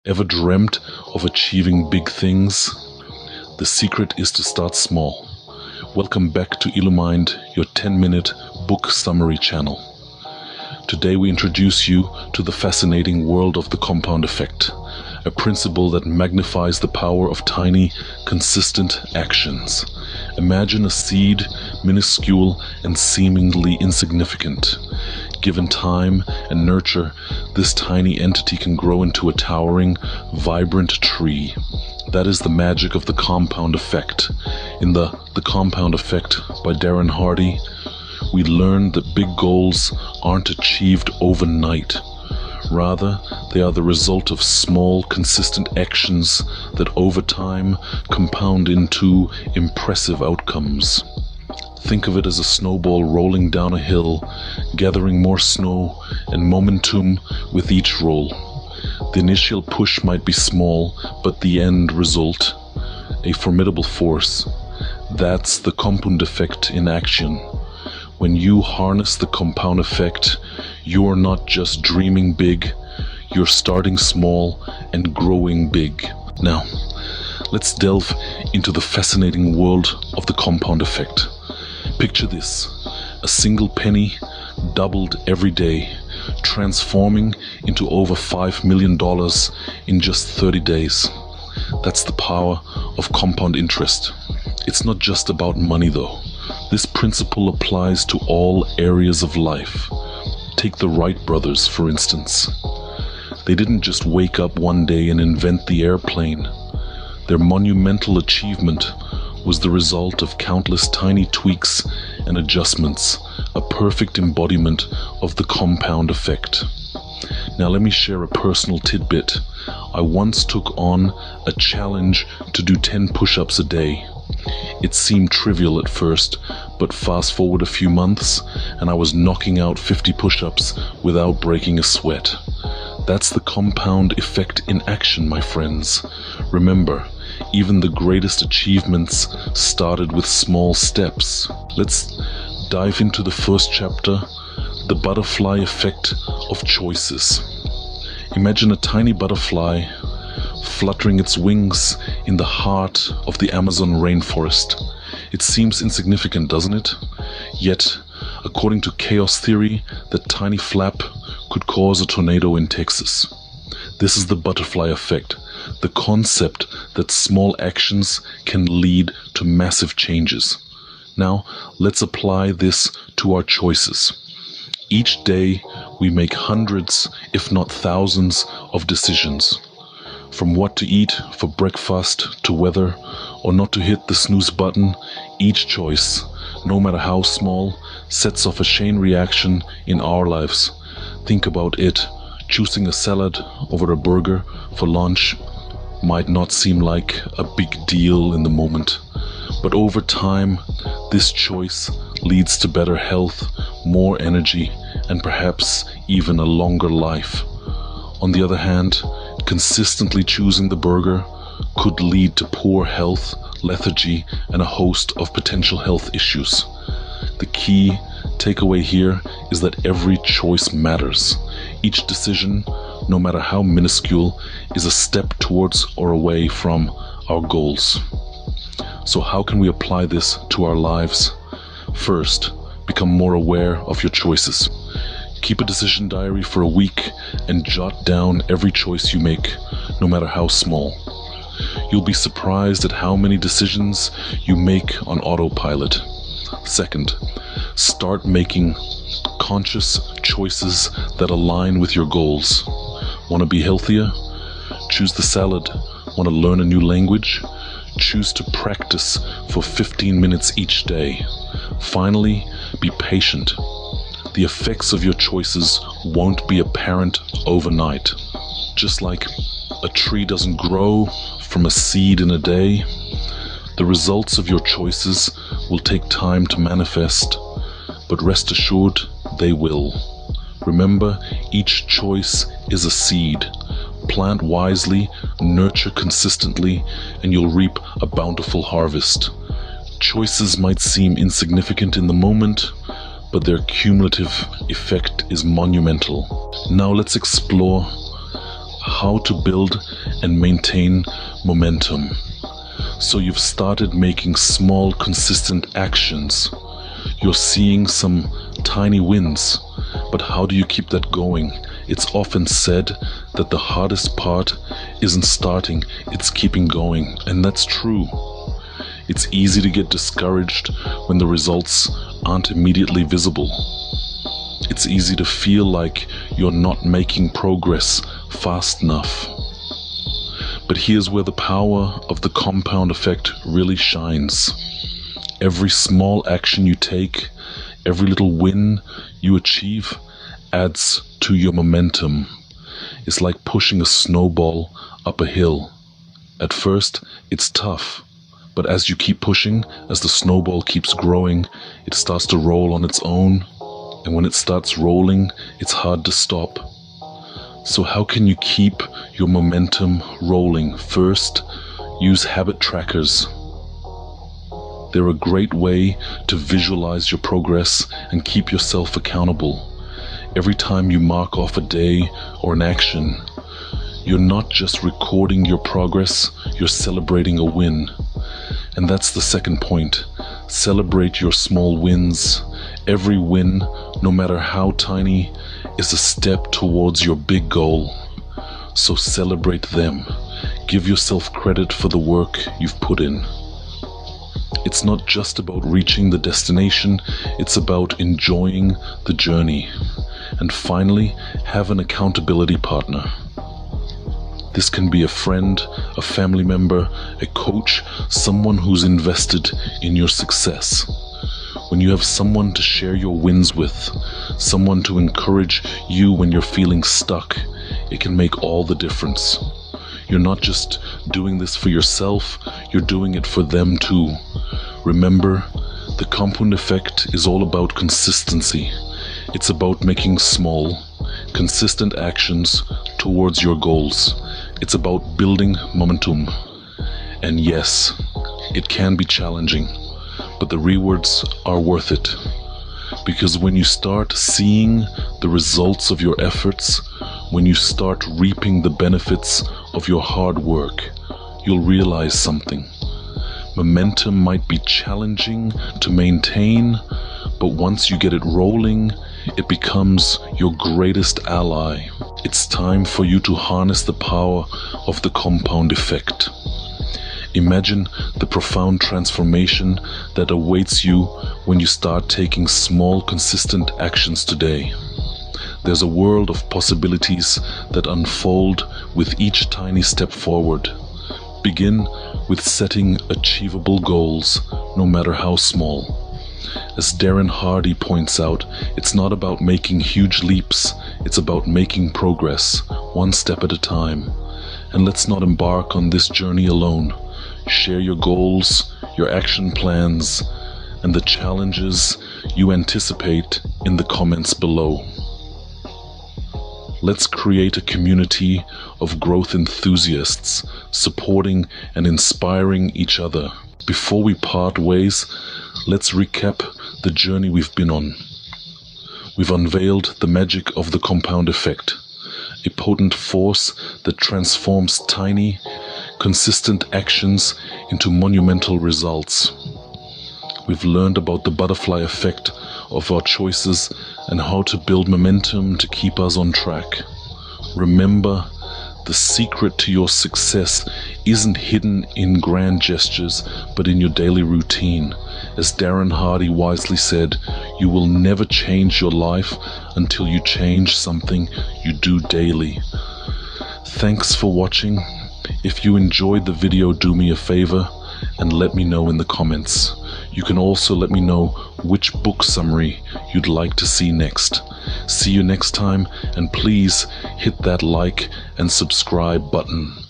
Ever dreamt of achieving big things? The secret is to start small. Welcome back to IluMind, your 10-minute book summary channel. Today we introduce you to the fascinating world of the compound effect, a principle that magnifies the power of tiny, consistent actions. Imagine a seed, minuscule and seemingly insignificant. Given time and nurture, this tiny entity can grow into a towering, vibrant tree. That is the magic of the compound effect. In The Compound Effect by Darren Hardy, we learn that big goals aren't achieved overnight. Rather, they are the result of small, consistent actions that over time compound into impressive outcomes. Think of it as a snowball rolling down a hill, gathering more snow and momentum with each roll. The initial push might be small, but the end result, a formidable force. That's the compound effect in action. When you harness the compound effect, you're not just dreaming big, you're starting small and growing big. Now, let's delve into the fascinating world of the compound effect. Picture this: a single penny doubled every day, transforming into over $5 million in just 30 days. That's the power of compound interest. It's not just about money though. This principle applies to all areas of life. Take the Wright brothers, for instance. They didn't just wake up one day and invent the airplane. Their monumental achievement was the result of countless tiny tweaks and adjustments, a perfect embodiment of the compound effect. Now let me share a personal tidbit. I once took on a challenge to do 10 push-ups a day. It seemed trivial at first, but fast forward a few months and I was knocking out 50 push-ups without breaking a sweat. That's the compound effect in action, my friends. Remember, even the greatest achievements started with small steps. Let's dive into the first chapter, the butterfly effect of choices. Imagine a tiny butterfly fluttering its wings in the heart of the Amazon rainforest. It seems insignificant, doesn't it? Yet, according to chaos theory, that tiny flap could cause a tornado in Texas. This is the butterfly effect, the concept that small actions can lead to massive changes. Now, let's apply this to our choices. Each day, we make hundreds, if not thousands, of decisions. From what to eat for breakfast to whether or not to hit the snooze button, each choice, no matter how small, sets off a chain reaction in our lives. Think about it. Choosing a salad over a burger for lunch might not seem like a big deal in the moment, but over time, this choice leads to better health, more energy, and perhaps even a longer life. On the other hand, consistently choosing the burger could lead to poor health, lethargy, and a host of potential health issues. The key takeaway here is that every choice matters. Each decision, no matter how minuscule, is a step towards or away from our goals. So how can we apply this to our lives? First, become more aware of your choices. Keep a decision diary for a week and jot down every choice you make, no matter how small. You'll be surprised at how many decisions you make on autopilot. Second, start making conscious choices that align with your goals. Want to be healthier? Choose the salad. Want to learn a new language? Choose to practice for 15 minutes each day. Finally, be patient. The effects of your choices won't be apparent overnight. Just like a tree doesn't grow from a seed in a day, the results of your choices will take time to manifest, but rest assured they will. Remember, each choice is a seed. Plant wisely, nurture consistently, and you'll reap a bountiful harvest. Choices might seem insignificant in the moment, but their cumulative effect is monumental. Now let's explore how to build and maintain momentum. So you've started making small, consistent actions. You're seeing some tiny wins, but how do you keep that going? It's often said that the hardest part isn't starting, it's keeping going, and that's true. It's easy to get discouraged when the results aren't immediately visible. It's easy to feel like you're not making progress fast enough. But here's where the power of the compound effect really shines. Every small action you take, every little win you achieve adds to your momentum. It's like pushing a snowball up a hill. At first, it's tough, but as you keep pushing, as the snowball keeps growing, it starts to roll on its own, and when it starts rolling, it's hard to stop. So how can you keep your momentum rolling? First, use habit trackers. They're a great way to visualize your progress and keep yourself accountable. Every time you mark off a day or an action, you're not just recording your progress, you're celebrating a win. And that's the second point. Celebrate your small wins. Every win, no matter how tiny, is a step towards your big goal. So celebrate them. Give yourself credit for the work you've put in. It's not just about reaching the destination, it's about enjoying the journey. And finally, have an accountability partner. This can be a friend, a family member, a coach, someone who's invested in your success. When you have someone to share your wins with, someone to encourage you when you're feeling stuck, it can make all the difference. You're not just doing this for yourself, you're doing it for them too. Remember, the compound effect is all about consistency. It's about making small, consistent actions towards your goals. It's about building momentum. And yes, it can be challenging, but the rewards are worth it. Because when you start seeing the results of your efforts, when you start reaping the benefits of your hard work, you'll realize something. Momentum might be challenging to maintain, but once you get it rolling, it becomes your greatest ally. It's time for you to harness the power of the compound effect. Imagine the profound transformation that awaits you when you start taking small, consistent actions today. There's a world of possibilities that unfold with each tiny step forward. Begin with setting achievable goals, no matter how small. As Darren Hardy points out, it's not about making huge leaps, it's about making progress, one step at a time. And let's not embark on this journey alone. Share your goals, your action plans, and the challenges you anticipate in the comments below. Let's create a community of growth enthusiasts, supporting and inspiring each other. Before we part ways, let's recap the journey we've been on. We've unveiled the magic of the compound effect, a potent force that transforms tiny, consistent actions into monumental results. We've learned about the butterfly effect of our choices and how to build momentum to keep us on track. Remember, the secret to your success isn't hidden in grand gestures, but in your daily routine. As Darren Hardy wisely said, you will never change your life until you change something you do daily. Thanks for watching. If you enjoyed the video, do me a favor and let me know in the comments. You can also let me know which book summary you'd like to see next. See you next time, and please hit that like and subscribe button.